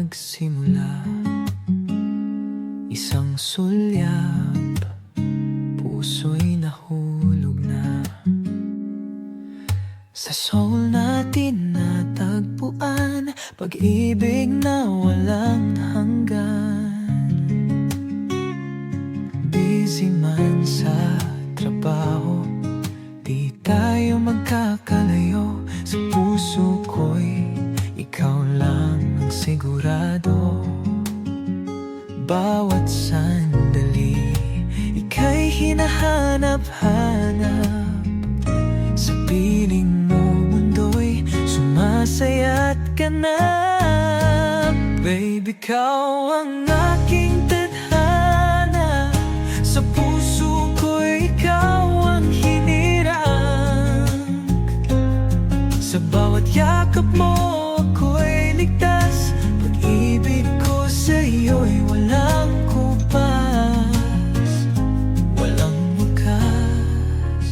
nagsimula. Isang sulyap, puso'y nahulog na. Sa soul natin natagpuan, pag-ibig na walang hanggan. Busy man sa trabaho, di tayo magkakalayo. Sa puso ko'y ikaw lang ang sigurado. Bawat sandali, ika'y hinahanap-hanap. Sa piling mo mundo'y sumasaya't ganap. Babe, ikaw ang aking tadhana. Sa puso ko'y ikaw ang hinirang. Sa bawat yakap mo ako'y ligtas. Pag-ibig ko sa'yo'y walang kupas, walang wakas.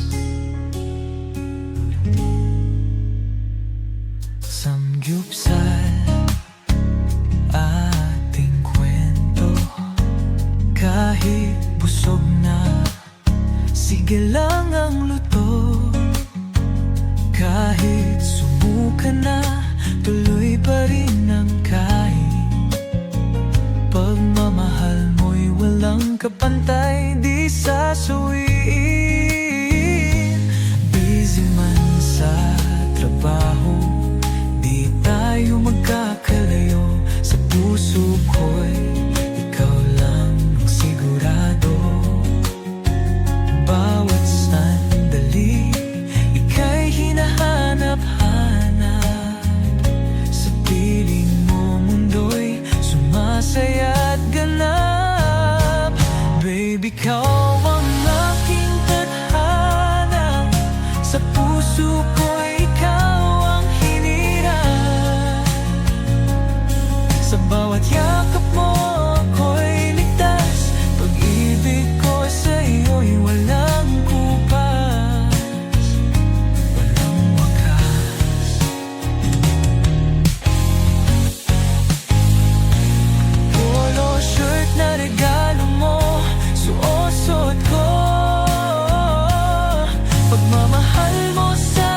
Samgyupsal ating kwento, kahit busog na, sige lang ang luto. Kahit sumuka na, tuloy pa rin ang kain. Pagmamahal mo'y walang kapantay, di sasawiin. Busy man sa trabaho, di tayo magkakalayo. Sa puso ko'y ikaw lang ang sigurado. Bawat sandali, ika'y hinahanap-hanap. Sa piling mo mundo'y sumasaya't ganap. Baby, ikaw ang aking tadhana. Sa puso ko'y ikaw ang hinirang. Sa bawat yakap mo ako'y ligtas. Pag-ibig ko sa'yo'y walang kupas, walang wakas. Polo shirt na regalo mo, suot ko. Pagmamahal mo sa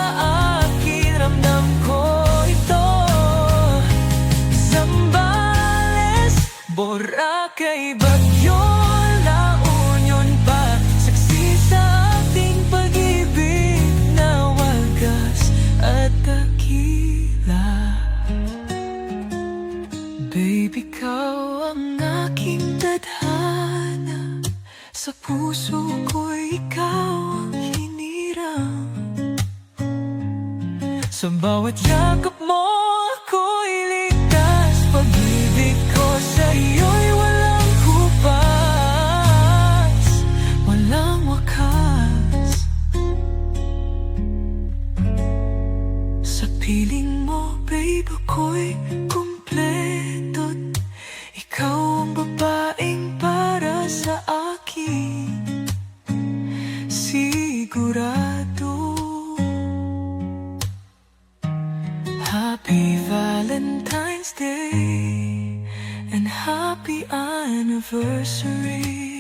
akin, ramdam ko ito. Zambales, Boracay, Baguio, La Union pa, saksi sa ating pag-ibig na wagas at dakila. Baby, ikaw ang aking tadhana. Sa puso ko'y ikaw ang hinirang. Sa bawat yakap mo ako'y ligtas. Pag-ibig ko sa'yo'y walang kupas, walang wakas. Sa piling mo, babe, ako'y kumpleto. Ikaw ang babaeng para sa akin, sigurado. Happy Valentine's Day and happy anniversary.